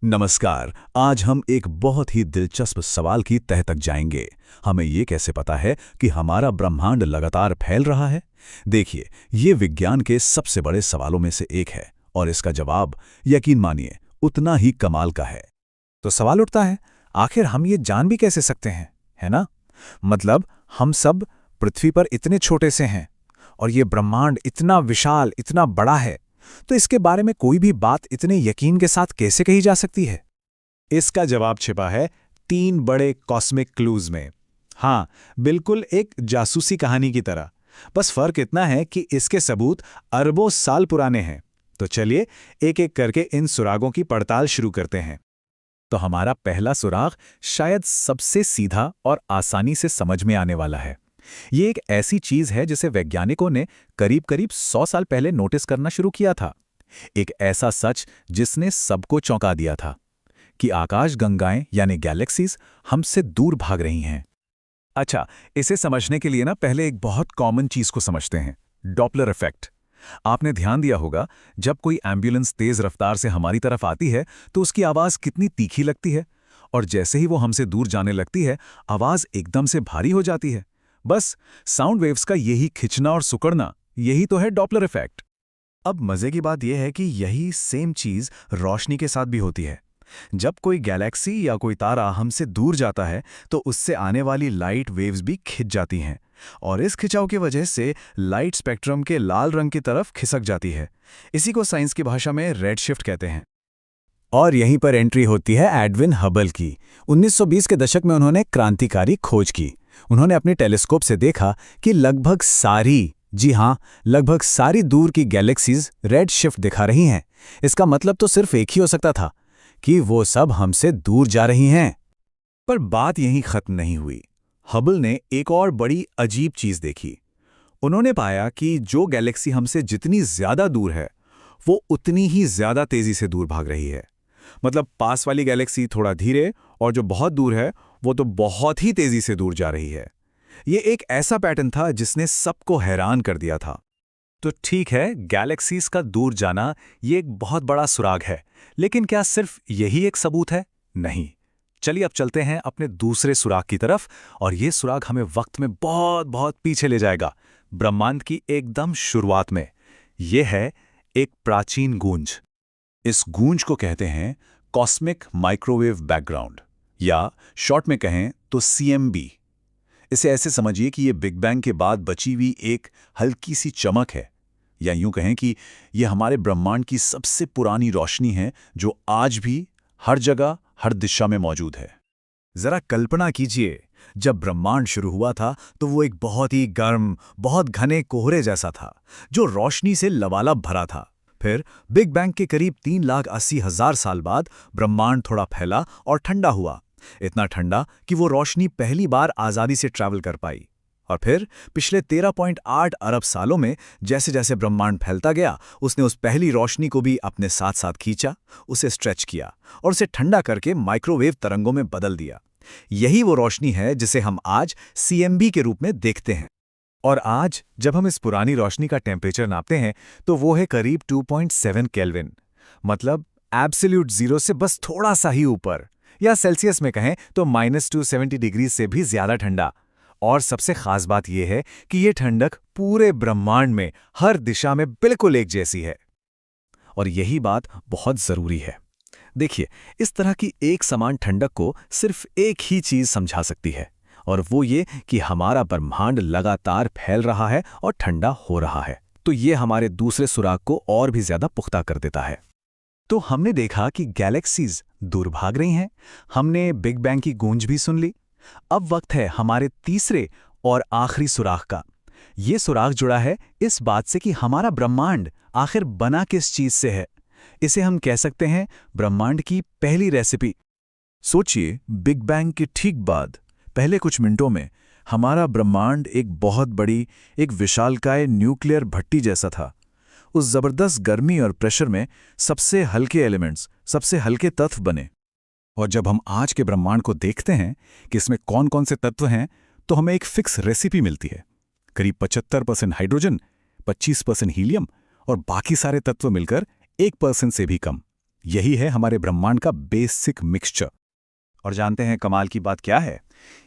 नमस्कार। आज हम एक बहुत ही दिलचस्प सवाल की तह तक जाएंगे। हमें ये कैसे पता है कि हमारा ब्रह्मांड लगातार फैल रहा है? देखिए, ये विज्ञान के सबसे बड़े सवालों में से एक है और इसका जवाब, यकीन मानिए, उतना ही कमाल का है। तो सवाल उठता है, आखिर हम ये जान भी कैसे सकते हैं, है ना? मतलब हम सब पृथ्वी पर इतने छोटे से हैं और ये ब्रह्मांड इतना विशाल, इतना बड़ा है, तो इसके बारे में कोई भी बात इतने यकीन के साथ कैसे कही जा सकती है? इसका जवाब छिपा है 3 बड़े कॉस्मिक क्लूज में। हाँ, बिल्कुल एक जासूसी कहानी की तरह। बस फर्क इतना है कि इसके सबूत अरबों साल पुराने हैं। तो चलिए एक-एक करके इन सुरागों की पड़ताल शुरू करते हैं। तो हमारा पहला सुराग शायद सबसे सीधा और आसानी से समझ में आने वाला है। ये एक ऐसी चीज है जिसे वैज्ञानिकों ने करीब-करीब 100 साल पहले नोटिस करना शुरू किया था। एक ऐसा सच जिसने सबको चौंका दिया था कि आकाशगंगाएं यानी गैलेक्सीज हमसे दूर भाग रही हैं। अच्छा, इसे समझने के लिए ना पहले एक बहुत कॉमन चीज को समझते हैं, डॉपलर इफेक्ट। आपने ध्यान दिया होगा, जब कोई एम्बुलेंस तेज रफ्तार से हमारी तरफ आती है तो उसकी आवाज कितनी तीखी लगती है, और जैसे ही वो हमसे दूर जाने लगती है, आवाज एकदम से भारी हो जाती है। बस साउंड वेव्स का यही खिंचना और सिकुड़ना, यही तो है डॉपलर इफेक्ट। अब मजे की बात यह है कि यही सेम चीज रोशनी के साथ भी होती है। जब कोई गैलेक्सी या कोई तारा हमसे दूर जाता है तो उससे आने वाली लाइट वेव्स भी खिंच जाती हैं, और इस खिंचाव की वजह से लाइट स्पेक्ट्रम के लाल रंग की तरफ खिसक जाती है। इसी को साइंस की भाषा में रेड शिफ्ट कहते हैं। और यहीं पर एंट्री होती है एडविन हबल की। 1920 के दशक में उन्होंने क्रांतिकारी खोज की। उन्होंने अपने टेलीस्कोप से देखा कि लगभग सारी, जी हां, लगभग सारी दूर की गैलेक्सीज रेड शिफ्ट दिखा रही हैं। इसका मतलब तो सिर्फ एक ही हो सकता था कि वो सब हमसे दूर जा रही हैं। पर बात यहीं खत्म नहीं हुई। हबल ने एक और बड़ी अजीब चीज देखी। उन्होंने पाया कि जो गैलेक्सी हमसे जितनी ज्यादा दूर है, वो उतनी ही ज्यादा तेजी से दूर भाग रही है। मतलब पास वाली गैलेक्सी थोड़ा धीरे, और जो बहुत दूर है वो तो बहुत ही तेजी से दूर जा रही है। ये एक ऐसा पैटर्न था जिसने सबको हैरान कर दिया था। तो ठीक है, गैलेक्सीज का दूर जाना ये एक बहुत बड़ा सुराग है, लेकिन क्या सिर्फ यही एक सबूत है? नहीं। चलिए अब चलते हैं अपने दूसरे सुराग की तरफ, और ये सुराग हमें वक्त में बहुत बहुत पीछे ले जाएगा, ब्रह्मांड की एकदम शुरुआत में। यह है एक प्राचीन गूंज। इस गूंज को कहते हैं कॉस्मिक माइक्रोवेव बैकग्राउंड, या शॉर्ट में कहें तो CMB। इसे ऐसे समझिए कि ये बिग बैंग के बाद बची हुई एक हल्की सी चमक है, या यूं कहें कि ये हमारे ब्रह्मांड की सबसे पुरानी रोशनी है जो आज भी हर जगह, हर दिशा में मौजूद है। जरा कल्पना कीजिए, जब ब्रह्मांड शुरू हुआ था तो वो एक बहुत ही गर्म, बहुत घने कोहरे जैसा था जो रोशनी से लबालब भरा था। फिर बिग बैंग के करीब 3,80,000 साल बाद ब्रह्मांड थोड़ा फैला और ठंडा हुआ, इतना ठंडा कि वो रोशनी पहली बार आज़ादी से ट्रैवल कर पाई। और फिर पिछले 13.8 अरब सालों में जैसे जैसे ब्रह्मांड फैलता गया, उसने उस पहली रोशनी को भी अपने साथ साथ खींचा, उसे स्ट्रेच किया और उसे ठंडा करके माइक्रोवेव तरंगों में बदल दिया। यही वो रोशनी है जिसे हम आज CMB के रूप में देखते हैं। और आज जब हम इस पुरानी रोशनी का टेम्परेचर नापते हैं तो वो है करीब 2.7 केल्विन, मतलब एब्सोल्यूट जीरो से बस थोड़ा सा ही ऊपर, या सेल्सियस में कहें तो -270 डिग्री से भी ज्यादा ठंडा। और सबसे खास बात यह है कि ये ठंडक पूरे ब्रह्मांड में हर दिशा में बिल्कुल एक जैसी है। और यही बात बहुत जरूरी है। देखिए, इस तरह की एक समान ठंडक को सिर्फ एक ही चीज समझा सकती है, और वो ये कि हमारा ब्रह्मांड लगातार फैल रहा है और ठंडा हो रहा है। तो ये हमारे दूसरे सुराग को और भी ज्यादा पुख्ता कर देता है। तो हमने देखा कि गैलेक्सीज दूर भाग रही हैं, हमने बिग बैंग की गूंज भी सुन ली। अब वक्त है हमारे तीसरे और आखिरी सुराग का। ये सुराग जुड़ा है इस बात से कि हमारा ब्रह्मांड आखिर बना किस चीज से है। इसे हम कह सकते हैं ब्रह्मांड की पहली रेसिपी। सोचिए, बिग बैंग के ठीक बाद पहले कुछ मिनटों में हमारा ब्रह्मांड एक बहुत बड़ी, एक विशालकाय न्यूक्लियर भट्टी जैसा था। उस जबरदस्त गर्मी और प्रेशर में सबसे हल्के एलिमेंट्स, सबसे हल्के तत्व बने। और जब हम आज के ब्रह्मांड को देखते हैं कि इसमें कौन कौन से तत्व हैं, तो हमें एक फिक्स रेसिपी मिलती है। करीब 75% हाइड्रोजन, 25% हीलियम, और बाकी सारे तत्व मिलकर 1% से भी कम, यही है हमारे ब्रह्मांड का बेसिक मिक्सचर। और जानते हैं कमाल की बात क्या है?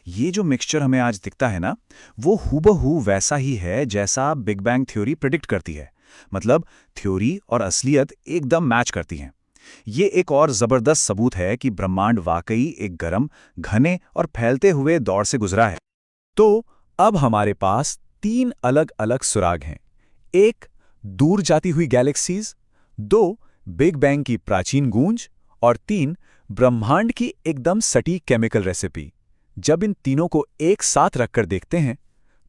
ये जो मिक्सचर हमें आज दिखता है ना, वो हूबहू वैसा ही है जैसा बिग बैंग थ्योरी प्रिडिक्ट करती है। मतलब थ्योरी और असलियत एकदम मैच करती हैं। ये एक और जबरदस्त सबूत है कि ब्रह्मांड वाकई एक गर्म, घने और फैलते हुए दौर से गुजरा है। तो अब हमारे पास 3 अलग-अलग सुराग हैं। 1 दूर जाती हुई गैलेक्सीज, 2 बिग बैंग की प्राचीन गूंज और 3 ब्रह्मांड की एकदम सटीक केमिकल रेसिपी। जब इन तीनों को एक साथ रखकर देखते हैं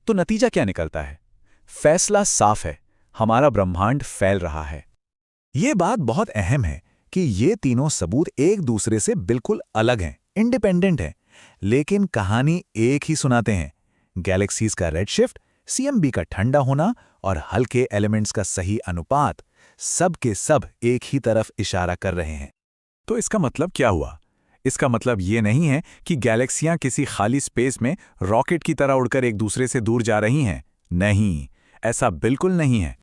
तो नतीजा क्या निकलता है? फैसला साफ है, हमारा ब्रह्मांड फैल रहा है। ये बात बहुत अहम है कि ये तीनों सबूत एक दूसरे से बिल्कुल अलग हैं, इंडिपेंडेंट हैं, लेकिन कहानी एक ही सुनाते हैं। गैलेक्सीज का रेडशिफ्ट, सीएमबी का ठंडा होना और हल्के एलिमेंट्स का सही अनुपात, सब के सब एक ही तरफ इशारा कर रहे हैं। तो इसका मतलब क्या हुआ? इसका मतलब ये नहीं है कि गैलेक्सियां किसी खाली स्पेस में रॉकेट की तरह उड़कर एक दूसरे से दूर जा रही हैं। नहीं, ऐसा बिल्कुल नहीं है।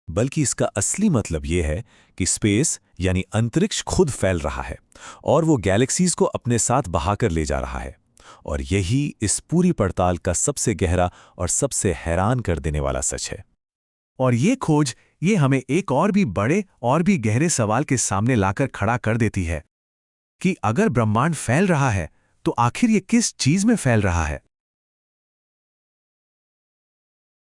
बल्कि इसका असली मतलब ये है कि स्पेस यानी अंतरिक्ष खुद फैल रहा है और वो गैलेक्सीज को अपने साथ बहाकर ले जा रहा है। और यही इस पूरी पड़ताल का सबसे गहरा और सबसे हैरान कर देने वाला सच है। और ये खोज ये हमें एक और भी बड़े और भी गहरे सवाल के सामने लाकर खड़ा कर देती है कि अगर ब्रह्मांड फैल रहा है तो आखिर ये किस चीज में फैल रहा है।